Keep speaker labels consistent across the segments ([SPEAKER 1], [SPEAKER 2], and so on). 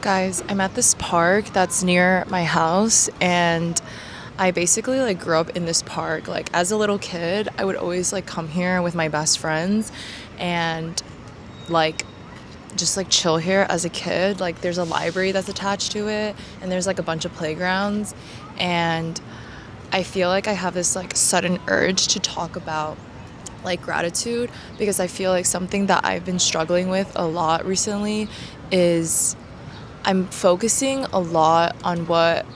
[SPEAKER 1] Guys, I'm at this park that's near my house, and I basically like grew up in this park. Like as a little kid, I would always like come here with my best friends and like just like chill here as a kid. Like there's a library that's attached to it, and there's like a bunch of playgrounds, and I feel like I have this like sudden urge to talk about like gratitude, because I feel like something that I've been struggling with a lot recently is I'm focusing a lot on what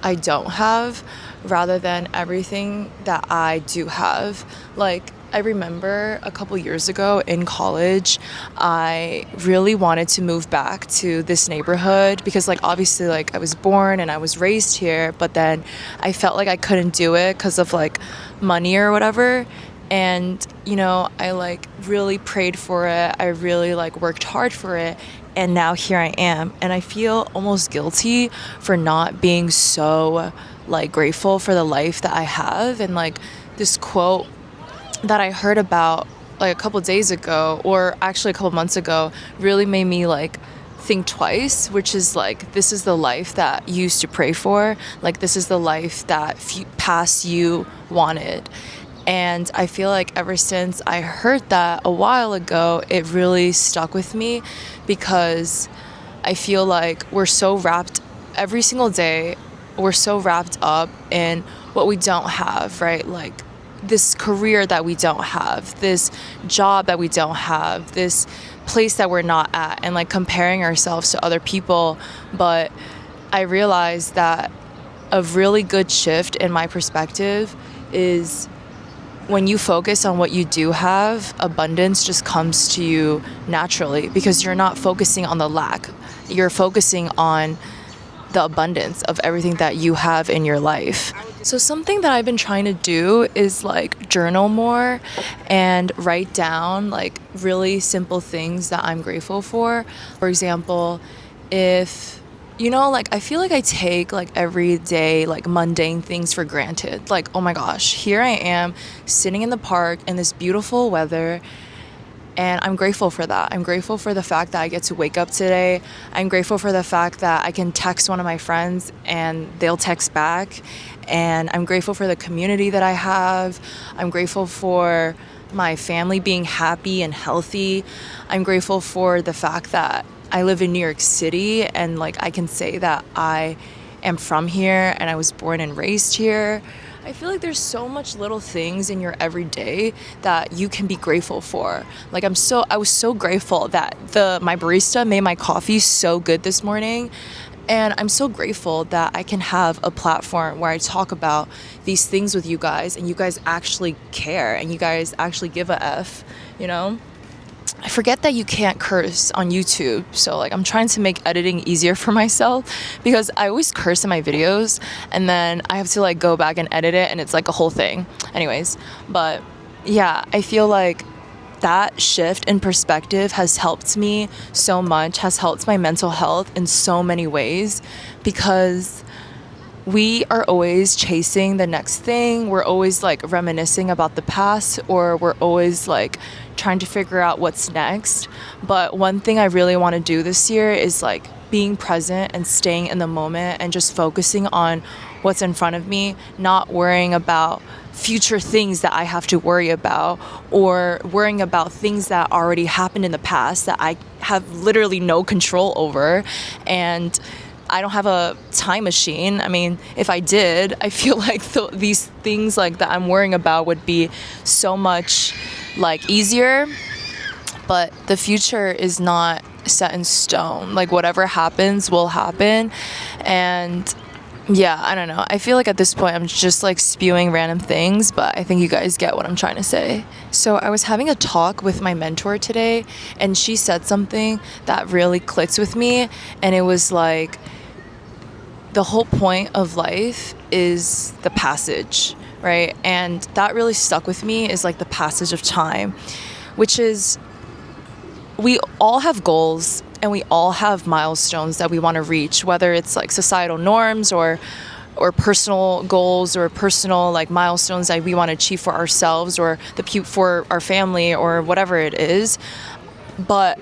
[SPEAKER 1] I don't have rather than everything that I do have. Like, I remember a couple years ago in college, I really wanted to move back to this neighborhood because, like, obviously, like, I was born and I was raised here, but then I felt like I couldn't do it because of, like, money or whatever. And, I, like, really prayed for it. I really, like, worked hard for it. And now here I am. And I feel almost guilty for not being so, like, grateful for the life that I have. And, like, this quote that I heard about like a couple days ago, or actually a couple months ago, really made me like think twice, which is like, this is the life that you used to pray for. Like, this is the life that past you wanted. And I feel like ever since I heard that a while ago, it really stuck with me, because I feel like we're so wrapped every single day, we're so wrapped up in what we don't have, right? Like this career that we don't have, this job that we don't have, this place that we're not at, and like comparing ourselves to other people. But I realized that a really good shift in my perspective is when you focus on what you do have, abundance just comes to you naturally, because you're not focusing on the lack. You're focusing on the abundance of everything that you have in your life. So something that I've been trying to do is like journal more and write down like really simple things that I'm grateful for. For example, if like I feel like I take like everyday like mundane things for granted. Like, oh my gosh, here I am sitting in the park in this beautiful weather, and I'm grateful for that. I'm grateful for the fact that I get to wake up today. I'm grateful for the fact that I can text one of my friends and they'll text back. And I'm grateful for the community that I have. I'm grateful for my family being happy and healthy. I'm grateful for the fact that I live in New York City, and like I can say that I am from here and I was born and raised here. I feel like there's so much little things in your everyday that you can be grateful for. Like I was so grateful that my barista made my coffee so good this morning. And I'm so grateful that I can have a platform where I talk about these things with you guys, and you guys actually care, and you guys actually give a F, I forget that you can't curse on YouTube, so like I'm trying to make editing easier for myself, because I always curse in my videos and then I have to like go back and edit it, and it's like a whole thing. Anyways, but yeah, I feel like that shift in perspective has helped me so much, has helped my mental health in so many ways, because we are always chasing the next thing. We're always like reminiscing about the past, or we're always like trying to figure out what's next. But one thing I really want to do this year is like being present and staying in the moment and just focusing on what's in front of me, not worrying about future things that I have to worry about, or worrying about things that already happened in the past that I have literally no control over. And I don't have a time machine. I mean, if I did, I feel like these things like that I'm worrying about would be so much like easier. But the future is not set in stone. Like whatever happens will happen. And yeah, I don't know. I feel like at this point I'm just like spewing random things, but I think you guys get what I'm trying to say. So I was having a talk with my mentor today, and she said something that really clicked with me, and it was like, the whole point of life is the passage, right? And that really stuck with me, is like the passage of time, which is, we all have goals and we all have milestones that we want to reach, whether it's like societal norms or personal goals, or personal like milestones that we want to achieve for ourselves, or for our family, or whatever it is. But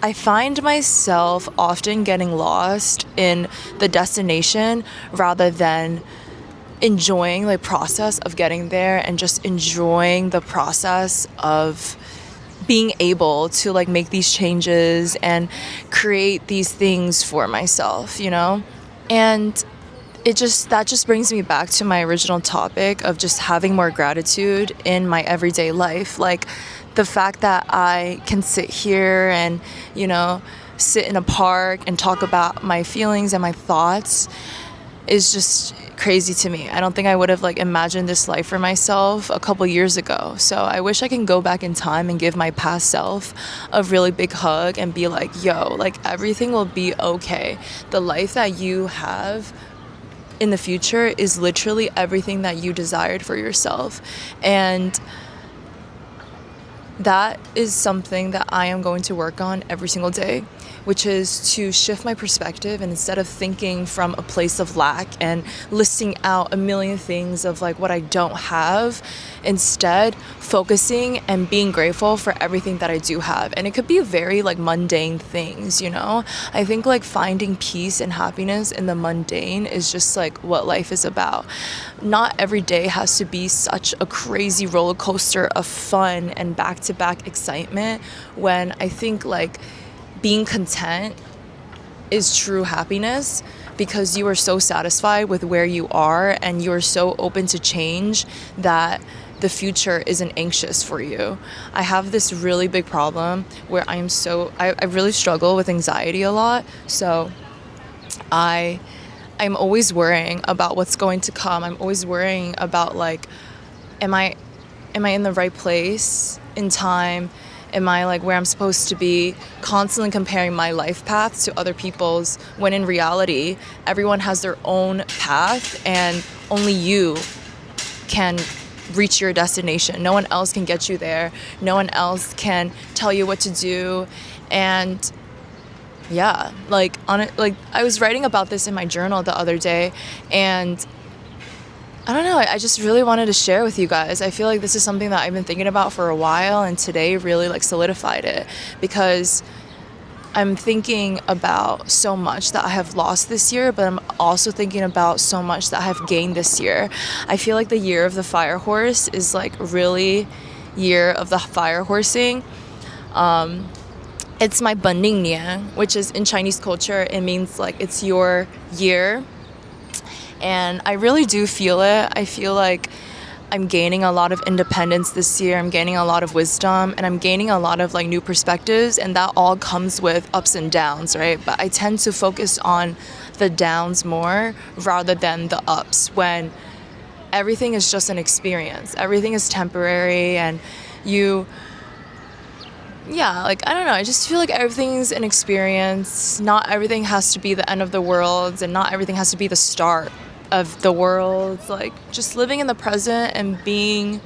[SPEAKER 1] I find myself often getting lost in the destination rather than enjoying the process of getting there and just enjoying the process of being able to like make these changes and create these things for myself, you know? And that just brings me back to my original topic of just having more gratitude in my everyday life. Like the fact that I can sit here and, you know, sit in a park and talk about my feelings and my thoughts is just crazy to me. I don't think I would have like imagined this life for myself a couple years ago. So I wish I can go back in time and give my past self a really big hug and be like, yo, like everything will be okay. The life that you have in the future is literally everything that you desired for yourself. And that is something that I am going to work on every single day, which is to shift my perspective, and instead of thinking from a place of lack and listing out a million things of like what I don't have, instead focusing and being grateful for everything that I do have. And it could be very like mundane things, you know? I think like finding peace and happiness in the mundane is just like what life is about. Not every day has to be such a crazy roller coaster of fun and back-to-back excitement, when I think like being content is true happiness, because you are so satisfied with where you are and you are so open to change that the future isn't anxious for you. I have this really big problem where I really struggle with anxiety a lot. So I'm always worrying about what's going to come. I'm always worrying about like, am I in the right place in time? Am I like where I'm supposed to be? Constantly comparing my life path to other people's, when in reality, everyone has their own path and only you can reach your destination. No one else can get you there. No one else can tell you what to do. And yeah, like I was writing about this in my journal the other day, and I don't know, I just really wanted to share with you guys. I feel like this is something that I've been thinking about for a while, and today really like solidified it, because I'm thinking about so much that I have lost this year, but I'm also thinking about so much that I have gained this year. I feel like the year of the fire horse is like really year of the fire horsing. It's my Bunning Nian, which is in Chinese culture, it means like it's your year. And I really do feel it. I feel like I'm gaining a lot of independence this year. I'm gaining a lot of wisdom, and I'm gaining a lot of like new perspectives, and that all comes with ups and downs, right? But I tend to focus on the downs more rather than the ups, when everything is just an experience. Everything is temporary, and like, I don't know, I just feel like everything's an experience. Not everything has to be the end of the world, and not everything has to be the start of the world. Like just living in the present and being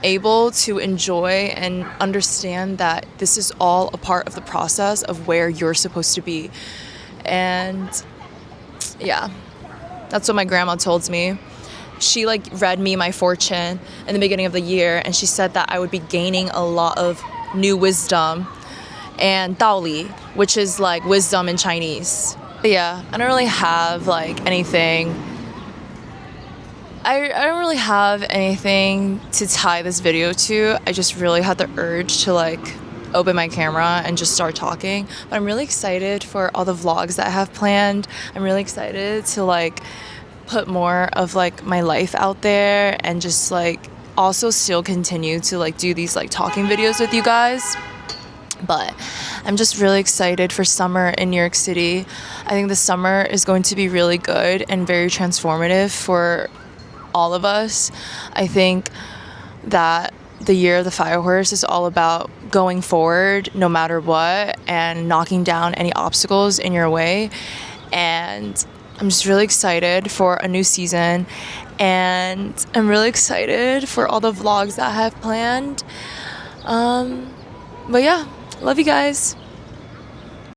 [SPEAKER 1] able to enjoy and understand that this is all a part of the process of where you're supposed to be. And yeah, that's what my grandma told me. She like read me my fortune in the beginning of the year, and she said that I would be gaining a lot of new wisdom and 道理, which is like wisdom in Chinese. But yeah, I don't really have like anything. I don't really have anything to tie this video to. I just really had the urge to like open my camera and just start talking. But I'm really excited for all the vlogs that I have planned. I'm really excited to like put more of like my life out there, and just like also still continue to like do these like talking videos with you guys. But I'm just really excited for summer in New York City. I think the summer is going to be really good and very transformative for all of us. I think that the year of the fire horse is all about going forward no matter what, and knocking down any obstacles in your way. And I'm just really excited for a new season, and I'm really excited for all the vlogs that I have planned. But yeah, love you guys.